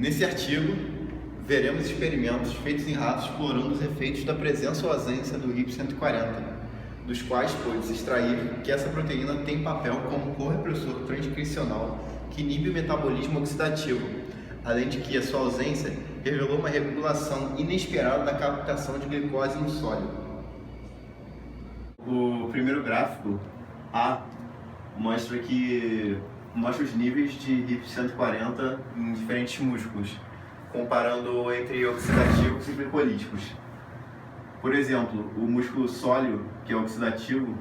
Nesse artigo, veremos experimentos feitos em ratos explorando os efeitos da presença ou ausência do RIP140, dos quais pôde-se extrair que essa proteína tem papel como correpressor transcricional que inibe o metabolismo oxidativo, além de que a sua ausência revelou uma regulação inesperada da captação de glicose no sólido. O primeiro gráfico A mostra os níveis de RIP140 em diferentes músculos, comparando entre oxidativos e glicolíticos. Por exemplo, o músculo sólio, que é oxidativo,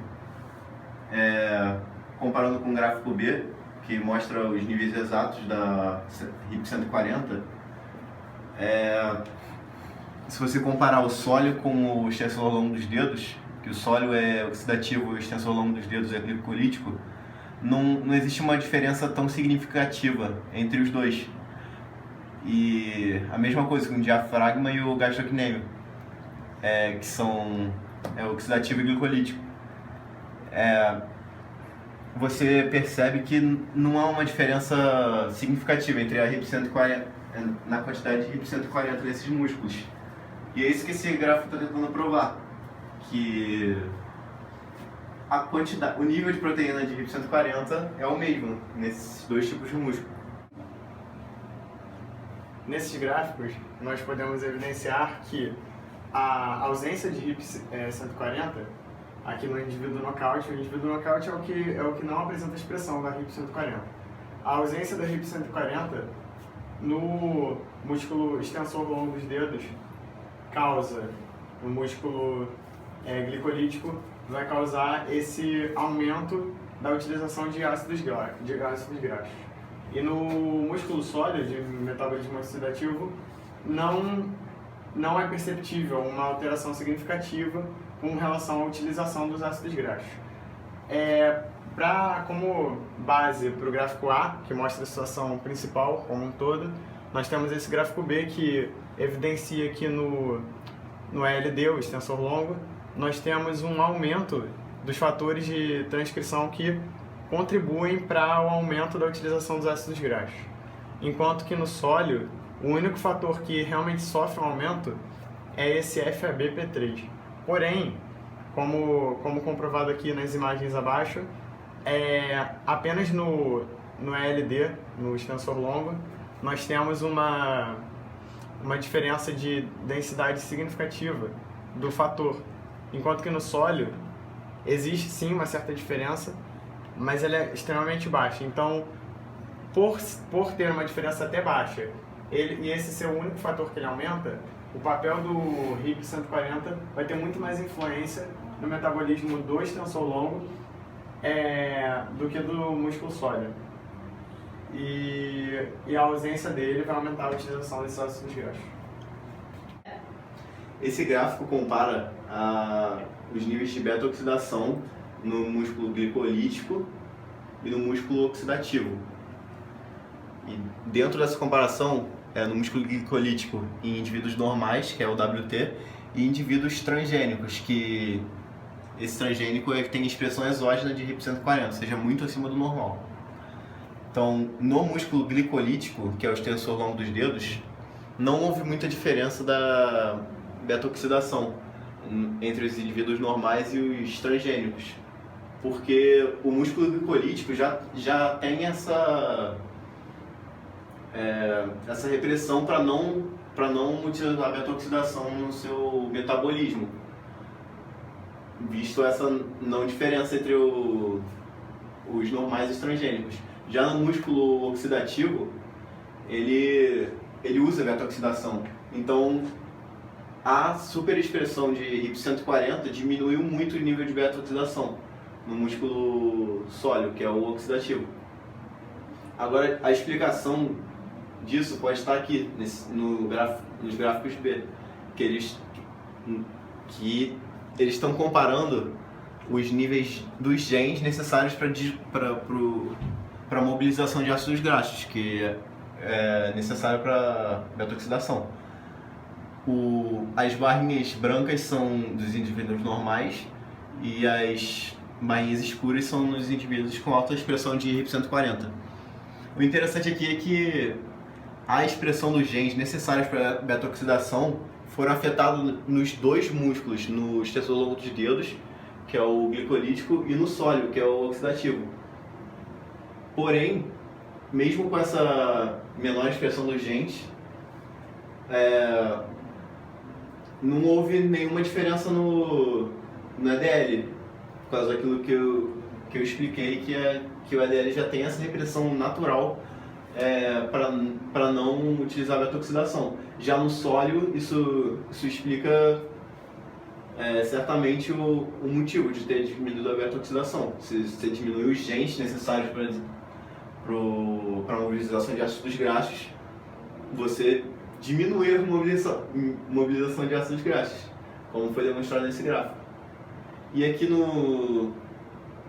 comparando com o gráfico B, que mostra os níveis exatos da RIP140, se você comparar o sólio com o extensor longo dos dedos, que o sólio é oxidativo e o extensor longo dos dedos é glicolítico, não existe uma diferença tão significativa entre os dois. E a mesma coisa com o diafragma e o gastrocnêmio, que são oxidativo e glicolítico. Você percebe que não há uma diferença significativa entre a RIP140, na quantidade de RIP140 desses músculos. E é isso que esse gráfico está tentando provar, que o nível de proteína de RIP140 é o mesmo nesses dois tipos de músculo. Nesses gráficos, nós podemos evidenciar que a ausência de RIP140, aqui no indivíduo nocaute, o indivíduo nocaute é o que não apresenta expressão da RIP140. A ausência da RIP140 no músculo extensor longo dos dedos causa, no músculo glicolítico, vai causar esse aumento da utilização de ácidos graxos. E no músculo sólido, de metabolismo oxidativo, não é perceptível uma alteração significativa com relação à utilização dos ácidos graxos. Como base para o gráfico A, que mostra a situação principal como um todo, nós temos esse gráfico B que evidencia que no LD, o extensor longo, nós temos um aumento dos fatores de transcrição que contribuem para o aumento da utilização dos ácidos graxos. Enquanto que no sólio, o único fator que realmente sofre um aumento é esse FABP3. Porém, como comprovado aqui nas imagens abaixo, apenas no LD, no extensor longo, nós temos uma diferença de densidade significativa do fator. Enquanto que no sólio, existe sim uma certa diferença, mas ela é extremamente baixa. Então, por ter uma diferença até baixa, e esse ser o único fator que ele aumenta, o papel do RIP140 vai ter muito mais influência no metabolismo do extensor longo do que do músculo sólido. E a ausência dele vai aumentar a utilização desses ácidos graxos. Esse gráfico compara os níveis de beta-oxidação no músculo glicolítico e no músculo oxidativo. E dentro dessa comparação, no músculo glicolítico em indivíduos normais, que é o WT, e indivíduos transgênicos, que esse transgênico tem expressão exógena de RIP140, ou seja, muito acima do normal. Então, no músculo glicolítico, que é o extensor longo dos dedos, não houve muita diferença da beta-oxidação entre os indivíduos normais e os transgênicos, porque o músculo glicolítico já tem essa repressão para não utilizar a beta-oxidação no seu metabolismo, visto essa não diferença entre os normais e os transgênicos. Já no músculo oxidativo, ele usa a beta-oxidação, então a superexpressão de RIP140 diminuiu muito o nível de beta-oxidação no músculo sólido, que é o oxidativo. Agora, a explicação disso pode estar aqui nos gráficos B, que eles estão comparando os níveis dos genes necessários para a mobilização de ácidos graxos, que é necessário para beta-oxidação. As barrinhas brancas são dos indivíduos normais e as barrinhas escuras são nos indivíduos com alta expressão de RIP140. O interessante aqui é que a expressão dos genes necessários para a beta-oxidação foram afetados nos dois músculos, no extensor longo dos dedos, que é o glicolítico, e no sólido, que é o oxidativo. Porém, mesmo com essa menor expressão dos genes, não houve nenhuma diferença no EDL, por causa daquilo que eu expliquei, que o EDL já tem essa repressão natural para não utilizar a beta-oxidação. Já no sólido, isso explica certamente o motivo de ter diminuído a beta-oxidação. Se você diminui os genes necessários para a mobilização de ácidos graxos, você diminui a mobilização de ácidos graxos, como foi demonstrado nesse gráfico. E aqui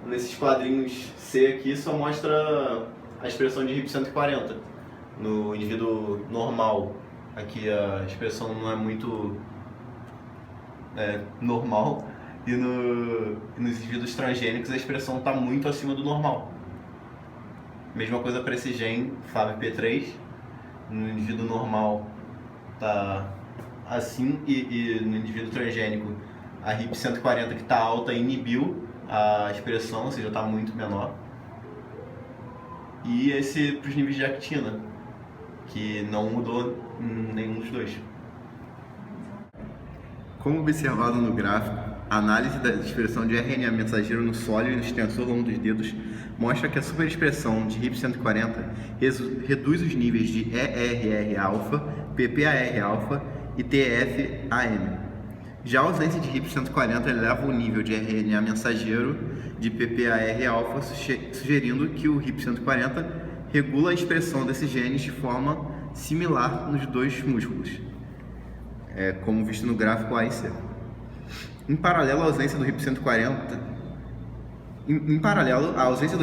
nesses quadrinhos C aqui só mostra a expressão de RIP140 no indivíduo normal. Aqui a expressão não é muito normal, e nos indivíduos transgênicos a expressão está muito acima do normal. Mesma coisa para esse gene FABP3, no indivíduo normal está assim, e no indivíduo transgênico a RIP140 que está alta inibiu a expressão, ou seja, está muito menor. E esse para os níveis de actina, que não mudou nenhum dos dois. Como observado no gráfico, a análise da expressão de RNA mensageiro no sólido e no extensor longo dos dedos mostra que a superexpressão de RIP140 reduz os níveis de ERR-alfa, PPAR-alfa e TF-AM. Já a ausência de RIP140 eleva o nível de RNA mensageiro de PPAR-alfa, sugerindo que o RIP140 regula a expressão desses genes de forma similar nos dois músculos, como visto no gráfico A e C. Em paralelo, a ausência do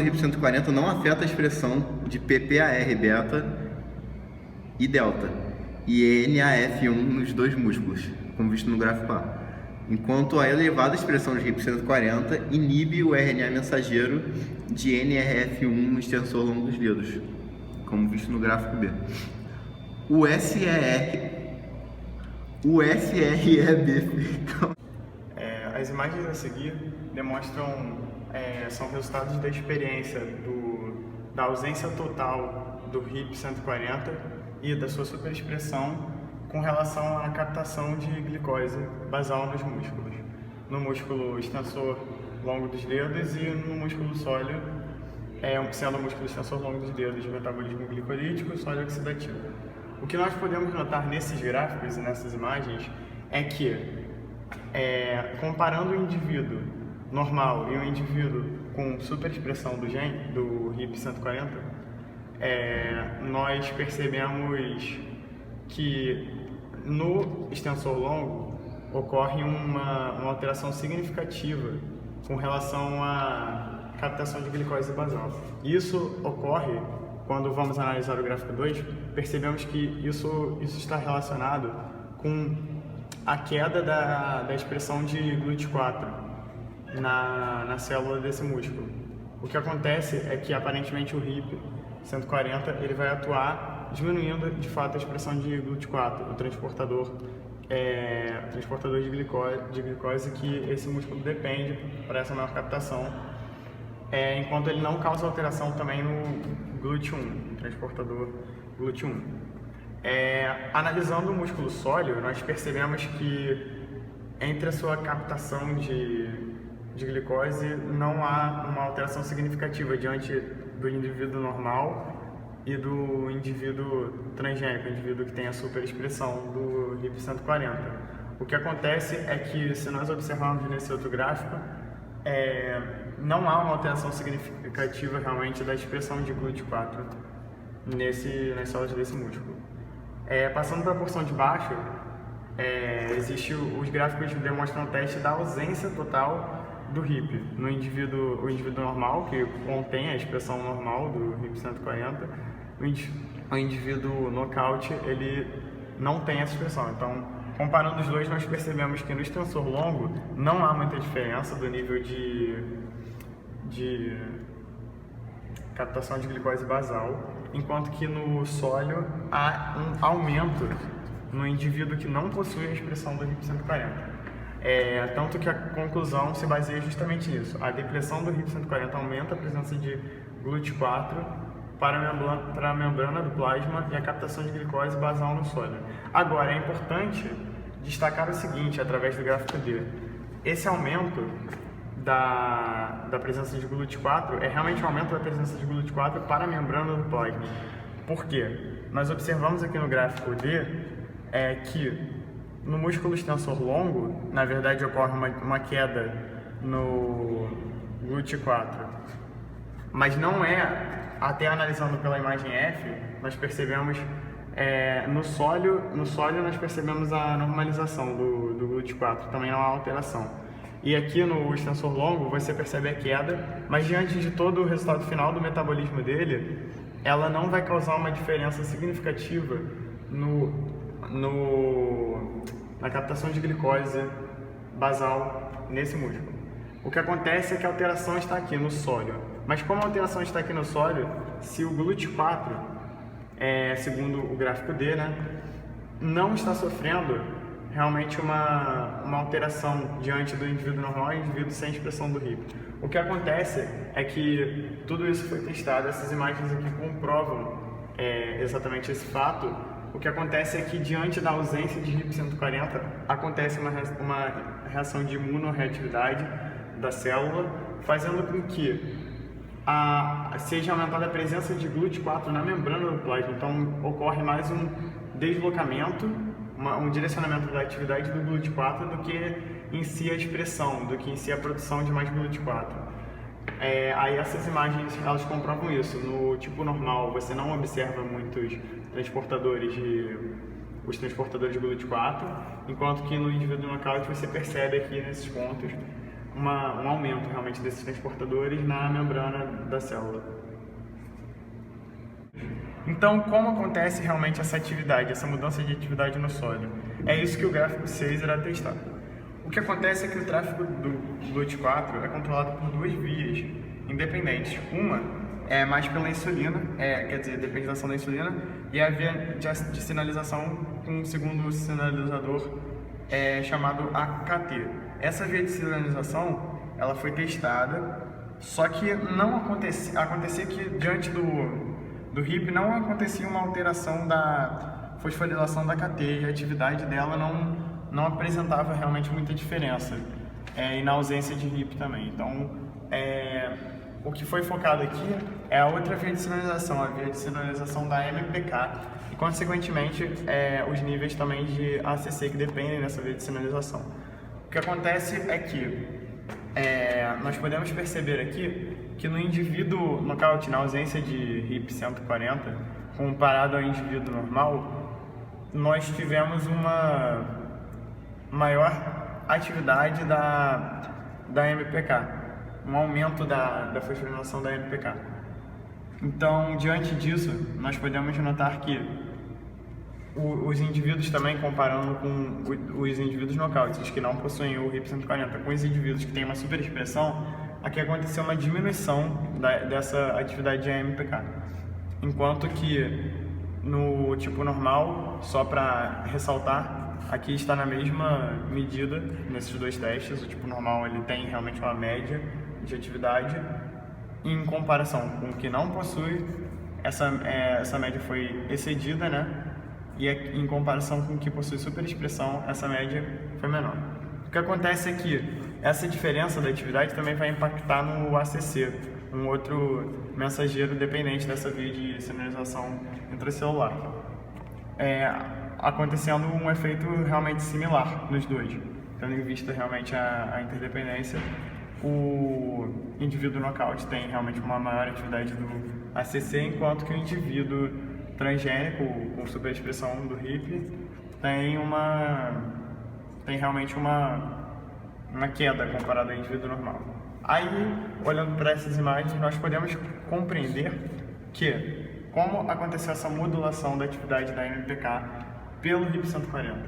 RIP140 não afeta a expressão de PPAR-beta e delta e NAF1 nos dois músculos, como visto no gráfico A, enquanto a elevada expressão de RIP140 inibe o RNA mensageiro de NRF1 no extensor longo dos dedos, como visto no gráfico B. O SREB. As imagens a seguir são resultados da experiência da ausência total do RIP140 e da sua superexpressão com relação à captação de glicose basal nos músculos. No músculo extensor longo dos dedos e no músculo sólido, sendo o músculo extensor longo dos dedos de metabolismo glicolítico e sólido oxidativo. O que nós podemos notar nesses gráficos e nessas imagens é que, comparando o indivíduo normal e o indivíduo com superexpressão do gene, do RIP140, nós percebemos que no extensor longo ocorre uma alteração significativa com relação à captação de glicose basal. Isso ocorre quando vamos analisar o gráfico 2, percebemos que isso está relacionado com a queda da expressão de GLUT4 na célula desse músculo. O que acontece é que aparentemente o RIP140 ele vai atuar diminuindo de fato a expressão de GLUT4, o transportador de glicose que esse músculo depende para essa maior captação, enquanto ele não causa alteração também no GLUT1, o transportador GLUT1. Analisando o músculo sólido, nós percebemos que entre a sua captação de glicose não há uma alteração significativa diante do indivíduo normal e do indivíduo transgênico, o indivíduo que tem a superexpressão do RIP140. O que acontece é que, se nós observarmos nesse outro gráfico, não há uma alteração significativa realmente da expressão de GLUT4 nas células desse músculo. Passando para a porção de baixo, os gráficos demonstram o teste da ausência total do RIP no indivíduo normal, que contém a expressão normal do RIP140, o indivíduo knockout, ele não tem essa expressão. Então, comparando os dois, nós percebemos que no extensor longo não há muita diferença do nível de captação de glicose basal enquanto que no sólio há um aumento no indivíduo que não possui a expressão do RIP 140. Tanto que a conclusão se baseia justamente nisso. A depressão do RIP 140 aumenta a presença de GLUT4 para a membrana do plasma e a captação de glicose basal no sólio. Agora, é importante destacar o seguinte, através do gráfico D. Esse aumento da presença de GLUT4 é realmente um aumento da presença de GLUT4 para a membrana do plasma. Por quê? Nós observamos aqui no gráfico D que no músculo extensor longo, na verdade, ocorre uma queda no GLUT4, mas não até analisando pela imagem F, nós percebemos no sólio nós percebemos a normalização do GLUT4, também não há alteração. E aqui no extensor longo você percebe a queda, mas diante de todo o resultado final do metabolismo dele, ela não vai causar uma diferença significativa na captação de glicose basal nesse músculo. O que acontece é que a alteração está aqui no sólio. Mas como a alteração está aqui no sólio, se o GLUT4, segundo o gráfico D, não está sofrendo realmente uma alteração diante do indivíduo normal e indivíduo sem expressão do RIP. O que acontece é que tudo isso foi testado, essas imagens aqui comprovam exatamente esse fato. O que acontece é que, diante da ausência de RIP 140, acontece uma reação de imunorreatividade da célula, fazendo com que seja aumentada a presença de GLUT4 na membrana do plasma. Então, ocorre mais um deslocamento, um direcionamento da atividade do GLUT4 do que em si a expressão, do que em si a produção de mais GLUT4. Aí essas imagens, elas comprovam isso. No tipo normal, você não observa muitos transportadores de GLUT4, enquanto que no indivíduo nocaute você percebe aqui nesses pontos um aumento realmente desses transportadores na membrana da célula. Então, como acontece realmente essa atividade, essa mudança de atividade no sólio? É isso que o gráfico 6 irá testar. O que acontece é que o tráfego do GLUT4 é controlado por duas vias independentes. Uma é mais pela insulina, quer dizer, depende da ação da insulina, e a via de sinalização com um segundo sinalizador chamado AKT. Essa via de sinalização, ela foi testada, só que não acontecia que diante do RIP não acontecia uma alteração da fosforilação da AKT e a atividade dela não apresentava realmente muita diferença, e na ausência de RIP também. Então, o que foi focado aqui é a outra via de sinalização, a via de sinalização da MPK, e consequentemente os níveis também de ACC que dependem dessa via de sinalização. O que acontece é que nós podemos perceber aqui que no indivíduo nocaute, na ausência de RIP 140, comparado ao indivíduo normal, nós tivemos uma maior atividade da MPK, um aumento da fosforilação da MPK. Então, diante disso, nós podemos notar que os indivíduos também, comparando com os indivíduos nocautes, os que não possuem o RIP 140, com os indivíduos que têm uma superexpressão, aqui aconteceu uma diminuição dessa atividade de AMPK. Enquanto que no tipo normal, só para ressaltar, aqui está na mesma medida nesses dois testes. O tipo normal ele tem realmente uma média de atividade, em comparação com o que não possui, essa média foi excedida, e em comparação com o que possui superexpressão, essa média foi menor. O que acontece é que essa diferença da atividade também vai impactar no ACC, um outro mensageiro dependente dessa via de sinalização intracelular, acontecendo um efeito realmente similar nos dois, tendo em vista realmente a interdependência. O indivíduo nocaute tem realmente uma maior atividade do ACC, enquanto que o indivíduo transgênico com superexpressão do RIP tem realmente uma queda comparada ao indivíduo normal. Aí, olhando para essas imagens, nós podemos compreender que, como aconteceu essa modulação da atividade da MPK pelo RIP 140,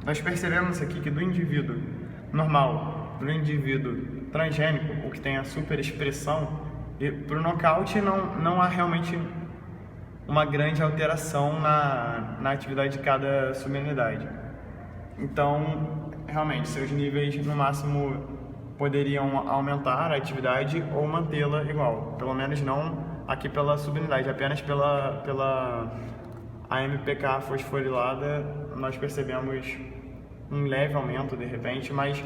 nós percebemos aqui que do indivíduo normal para o indivíduo transgênico, o que tem a superexpressão, para o nocaute não há realmente uma grande alteração na atividade de cada subunidade. Então, realmente, seus níveis no máximo poderiam aumentar a atividade ou mantê-la igual, pelo menos não aqui pela subunidade, apenas pela AMPK fosforilada nós percebemos um leve aumento de repente, mas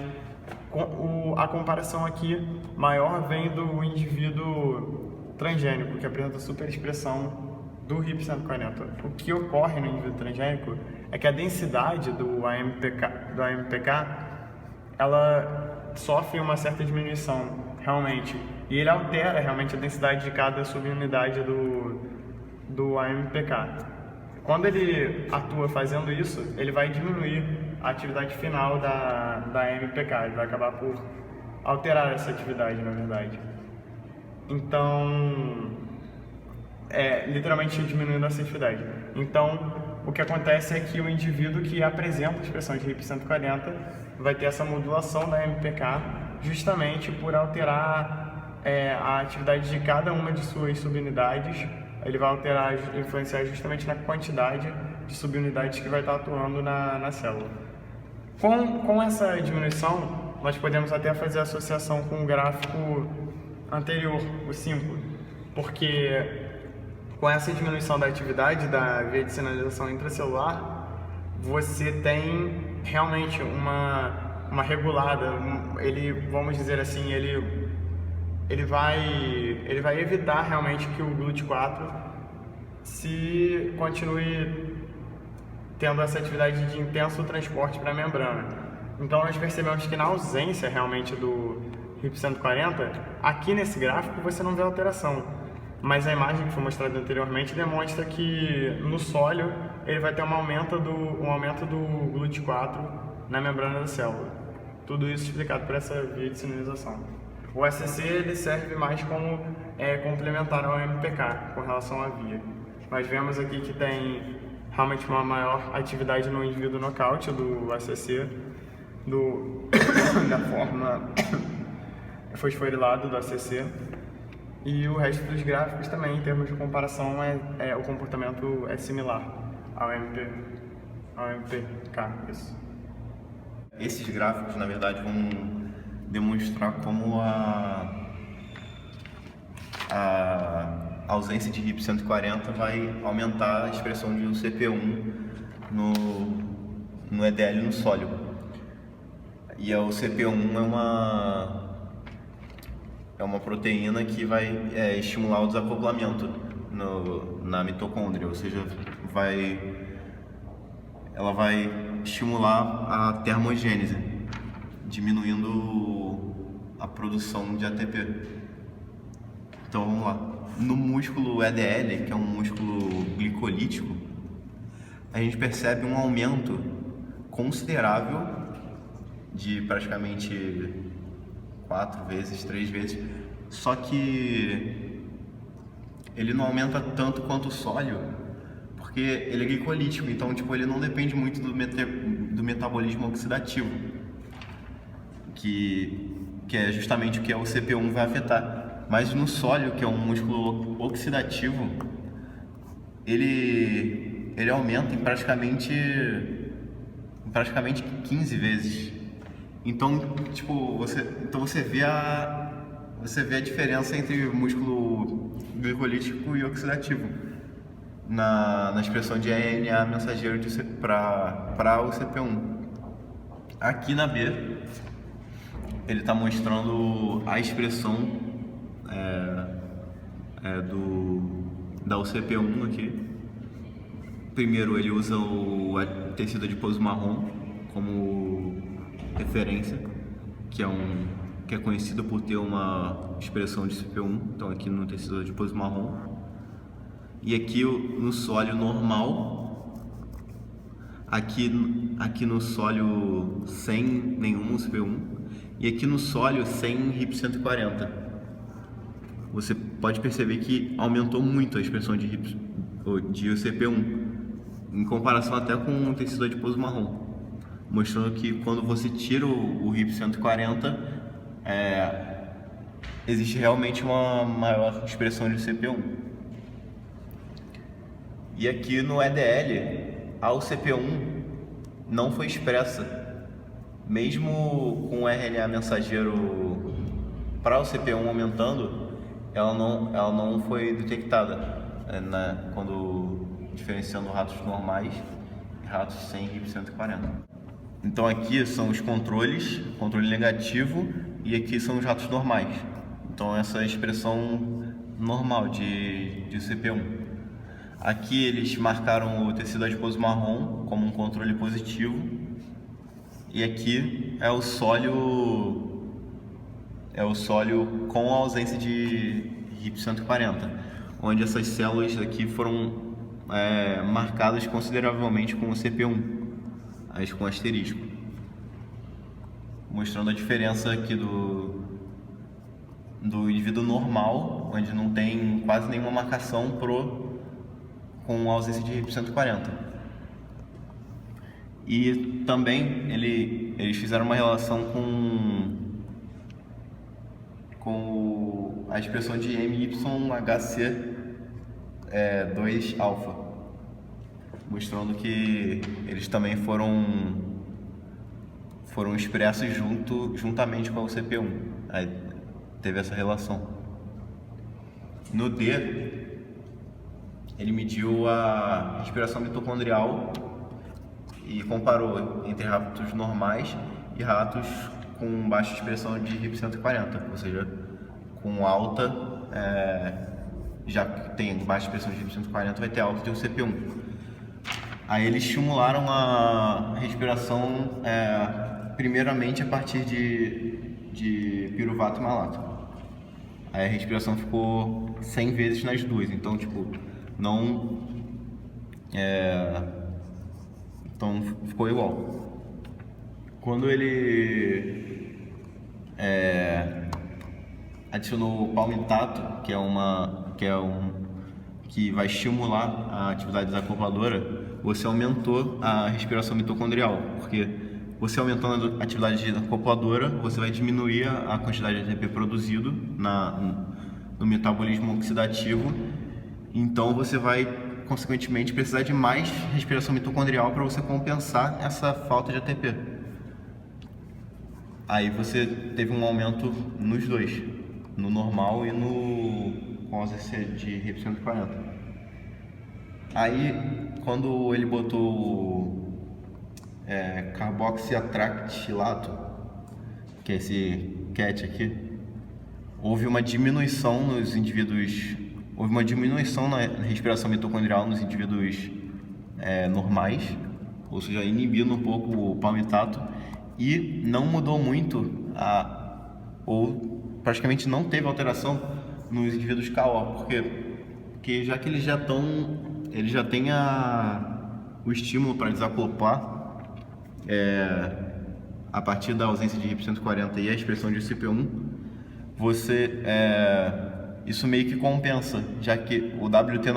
a comparação aqui maior vem do indivíduo transgênico, que apresenta superexpressão do RIP140. O que ocorre no indivíduo transgênico é que a densidade do AMPK ela sofre uma certa diminuição, realmente, e ele altera realmente a densidade de cada subunidade do AMPK. Quando ele atua fazendo isso, ele vai diminuir a atividade final da AMPK, ele vai acabar por alterar essa atividade, na verdade. Então, literalmente diminuindo essa atividade. Então, o que acontece é que o indivíduo que apresenta a expressão de RIP140 vai ter essa modulação da AMPK justamente por alterar a atividade de cada uma de suas subunidades. Ele vai influenciar justamente na quantidade de subunidades que vai estar atuando na célula. Com essa diminuição, nós podemos até fazer associação com o gráfico anterior, o 5, porque com essa diminuição da atividade da via de sinalização intracelular, você tem realmente uma regulada, vamos dizer assim, ele vai evitar realmente que o GLUT4 se continue tendo essa atividade de intenso transporte para a membrana. Então nós percebemos que na ausência realmente do RIP140, aqui nesse gráfico você não vê alteração, mas a imagem que foi mostrada anteriormente demonstra que no sólio ele vai ter um aumento do GLUT4 na membrana da célula. Tudo isso explicado por essa via de sinalização. O ACC ele serve mais como complementar ao MPK com relação à via. Nós vemos aqui que tem realmente uma maior atividade no indivíduo nocaute do ACC, da forma fosforilada do ACC, e o resto dos gráficos também, em termos de comparação, o comportamento é similar ao MPK. Isso. Esses gráficos, na verdade, vão demonstrar como a ausência de RIP140 vai aumentar a expressão de um CP1 no EDL no sólio. E o CP1 é uma proteína que vai estimular o desacoplamento na mitocôndria, ou seja, ela vai estimular a termogênese, diminuindo a produção de ATP. Então vamos lá. No músculo EDL, que é um músculo glicolítico, a gente percebe um aumento considerável de praticamente 4 vezes, 3 vezes, só que ele não aumenta tanto quanto o sólio, porque ele é glicolítico, então ele não depende muito do metabolismo oxidativo, que é justamente o que o CP1 vai afetar. Mas no sólio, que é um músculo oxidativo, ele aumenta em praticamente 15 vezes. Então, você vê a diferença entre o músculo glicolítico e oxidativo na expressão de RNA mensageiro para o CP1. Aqui na B, ele está mostrando a expressão da UCP1 aqui. Primeiro ele usa o tecido adiposo marrom como referência, que é conhecido por ter uma expressão de CP1, então aqui no tecido adiposo marrom. E aqui no sólio normal, aqui no sólio sem nenhum CP1 e aqui no sólio sem RIP140. Você pode perceber que aumentou muito a expressão de UCP1, em comparação até com o tecido adiposo marrom, mostrando que quando você tira o RIP140, existe realmente uma maior expressão de UCP1. E aqui no EDL, a UCP1 não foi expressa. Mesmo com o RNA mensageiro para o CP1 aumentando, ela não foi detectada quando diferenciando ratos normais e ratos sem RIP140. Então aqui são os controles, controle negativo, e aqui são os ratos normais. Então essa é a expressão normal de CP1. Aqui eles marcaram o tecido adiposo marrom como um controle positivo. E aqui é o sólio com a ausência de RIP140, onde essas células aqui foram marcadas consideravelmente com o CP1, com asterisco, mostrando a diferença aqui do indivíduo normal, onde não tem quase nenhuma marcação com a ausência de RIP140. E também eles fizeram uma relação com a expressão de MYHC2-alfa, mostrando que eles também foram expressos juntamente com a UCP1. Aí teve essa relação. No D, ele mediu a respiração mitocondrial e comparou entre ratos normais e ratos com baixa expressão de RIP140, ou seja, com alta, já que tem baixa expressão de RIP140, vai ter alta de UCP1. Aí eles estimularam a respiração primeiramente a partir de piruvato e malato. Aí a respiração ficou 100 vezes nas duas, então então ficou igual. Quando ele adicionou o palmitato, que vai estimular a atividade desacopladora, você aumentou a respiração mitocondrial, porque você aumentando a atividade desacopladora, você vai diminuir a quantidade de ATP produzido no metabolismo oxidativo, então você vai consequentemente precisar de mais respiração mitocondrial para você compensar essa falta de ATP. Aí você teve um aumento nos dois, no normal e com ausência de RIP140. Aí, quando ele botou carboxiatractilato, que é esse CAT aqui, houve uma diminuição na respiração mitocondrial nos indivíduos normais, ou seja, inibindo um pouco o palmitato, e não mudou muito, ou praticamente não teve alteração nos indivíduos KO, porque já que eles já têm o estímulo para desacoplar a partir da ausência de RIP140 e a expressão de CP1, isso meio que compensa, já que o WT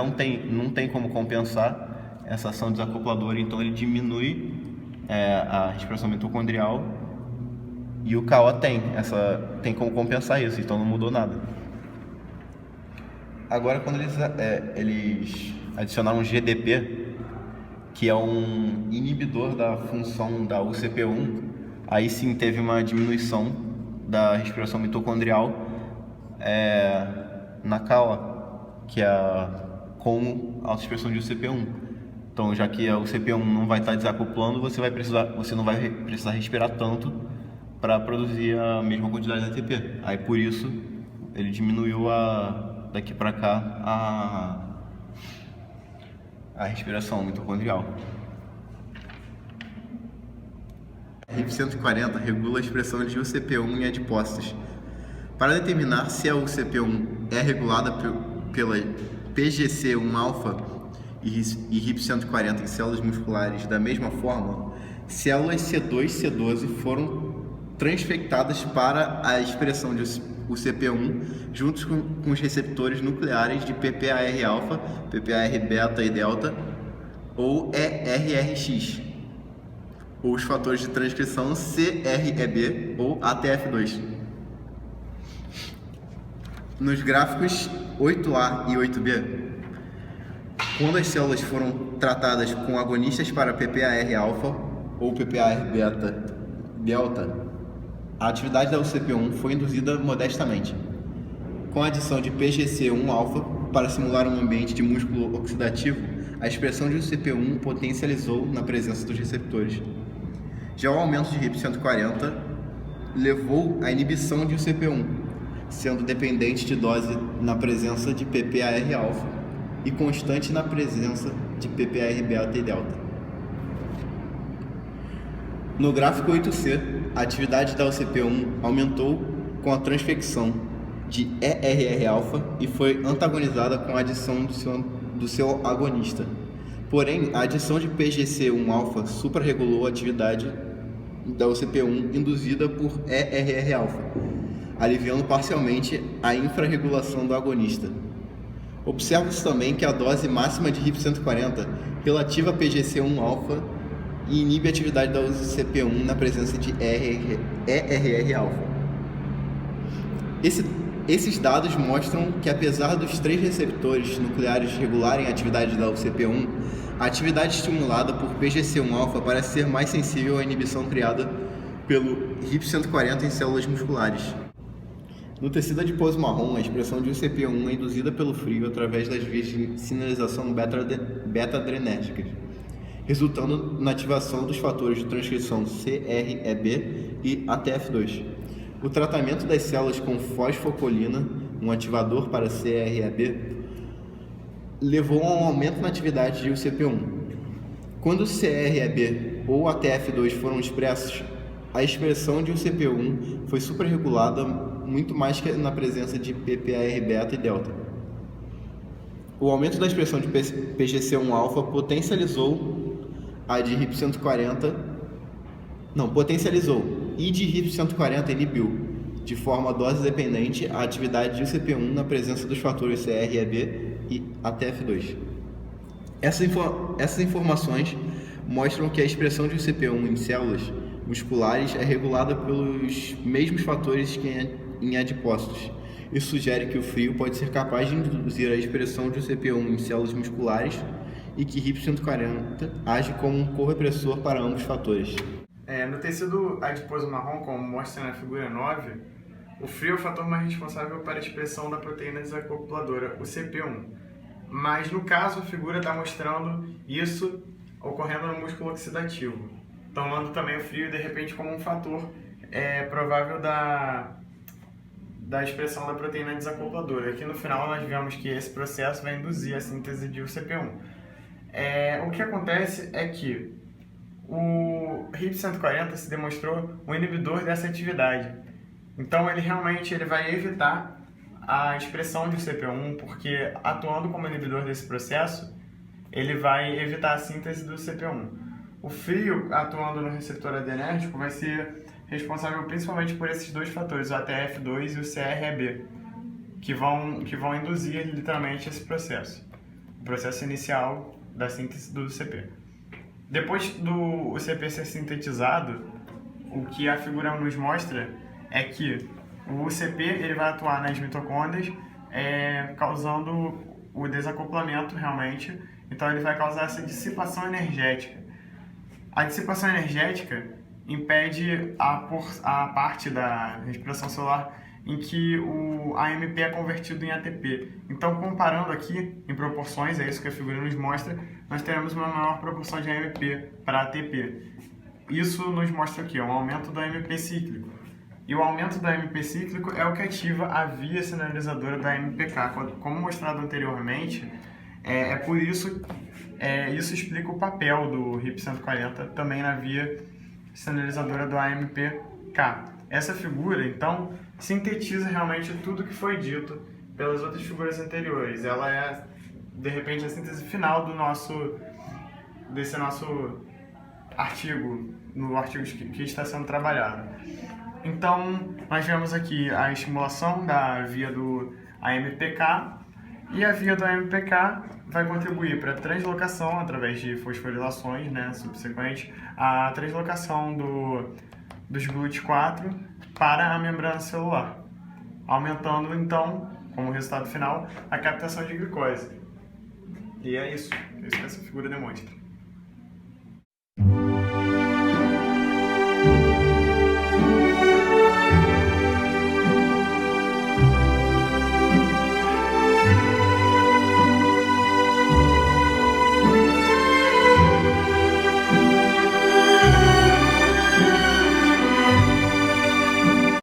não tem como compensar essa ação desacopladora, então ele diminui a respiração mitocondrial, e o KO tem como compensar isso, então não mudou nada. Agora, quando eles adicionaram um GDP, que é um inibidor da função da UCP1, aí sim teve uma diminuição da respiração mitocondrial na CAO, que é com alta expressão de UCP1. Então, já que a UCP1 não vai estar desacoplando, você não vai precisar respirar tanto para produzir a mesma quantidade de ATP. Aí, por isso, ele diminuiu daqui para cá a respiração mitocondrial. A RIP140 regula a expressão de UCP1 em adipócitos. Para determinar se a UCP1 é regulada pela PGC1-alfa e RIP140 em células musculares da mesma forma, células C2 e C12 foram transfectadas para a expressão de UCP1 juntos com os receptores nucleares de PPAR-alfa, PPAR-beta e delta, ou ERRX, ou os fatores de transcrição CREB ou ATF2. Nos gráficos 8A e 8B, Quando as células foram tratadas com agonistas para PPAR-alfa ou PPAR-beta-delta, a atividade da UCP1 foi induzida modestamente. Com a adição de PGC1-alfa para simular um ambiente de músculo oxidativo, a expressão de UCP1 potencializou na presença dos receptores. Já o aumento de RIP140 levou à inibição de UCP1, sendo dependente de dose na presença de PPAR-alfa e constante na presença de PPAR-beta e delta. No gráfico 8C, a atividade da UCP1 aumentou com a transfecção de ERR-alfa e foi antagonizada com a adição do seu agonista. Porém, a adição de PGC1-alfa suprarregulou a atividade da UCP1 induzida por ERR-alfa, aliviando parcialmente a infrarregulação do agonista. Observa-se também que a dose máxima de RIP140 relativa a PGC1-alfa inibe a atividade da UCP1 na presença de ERR-alfa. Esses dados mostram que, apesar dos 3 receptores nucleares regularem a atividade da UCP1, a atividade estimulada por PGC1-alfa parece ser mais sensível à inibição criada pelo RIP140 em células musculares. No tecido adiposo marrom, a expressão de UCP1 é induzida pelo frio através das vias de sinalização beta-adrenérgicas, resultando na ativação dos fatores de transcrição CREB e ATF2. O tratamento das células com fosfocolina, um ativador para CREB, levou a um aumento na atividade de UCP1. Quando o CREB ou ATF2 foram expressos, a expressão de UCP1 foi suprarregulada muito mais que na presença de PPAR-beta e delta. O aumento da expressão de PGC1-alfa potencializou e de RIP140 inibiu, de forma dose-dependente, a atividade de UCP1 na presença dos fatores CREB e ATF2. Essas informações mostram que a expressão de UCP1 em células musculares é regulada pelos mesmos fatores que em adipócitos. Isso sugere que o frio pode ser capaz de induzir a expressão de UCP1 em células musculares e que RIP140 age como um correpressor para ambos fatores. No tecido adiposo marrom, como mostra na figura 9, o frio é o fator mais responsável para a expressão da proteína desacopladora, o CP1. Mas no caso, a figura está mostrando isso ocorrendo no músculo oxidativo, tomando também o frio de repente como um fator provável da expressão da proteína desacopladora. Aqui no final nós vemos que esse processo vai induzir a síntese de UCP1. O que acontece é que o RIP140 se demonstrou um inibidor dessa atividade. Então ele realmente vai evitar a expressão de UCP1, porque atuando como inibidor desse processo, ele vai evitar a síntese do UCP1. O frio, atuando no receptor adrenérgico, vai ser responsável principalmente por esses 2 fatores, o ATF2 e o CREB, que vão induzir literalmente esse processo, o processo inicial da síntese do UCP. Depois do UCP ser sintetizado, o que a figura nos mostra é que o UCP ele vai atuar nas mitocôndrias, causando o desacoplamento realmente. Então ele vai causar essa dissipação energética. A dissipação energética impede a parte da respiração celular em que o AMP é convertido em ATP. Então, comparando aqui em proporções, é isso que a figura nos mostra, nós teremos uma maior proporção de AMP para ATP. Isso nos mostra o quê? Um aumento do AMP cíclico. E o aumento do AMP cíclico é o que ativa a via sinalizadora da AMPK. Como mostrado anteriormente, por isso, isso explica o papel do RIP140 também na via sinalizadora do AMPK. Essa figura, então, sintetiza realmente tudo que foi dito pelas outras figuras anteriores. Ela é, de repente, a síntese final desse nosso artigo, no artigo que está sendo trabalhado. Então, nós vemos aqui a estimulação da via do AMPK, e a via do AMPK vai contribuir para a translocação, através de fosforilações subsequentes, a translocação dos GLUT4 para a membrana celular, aumentando então, como resultado final, a captação de glicose. E é isso que essa figura demonstra.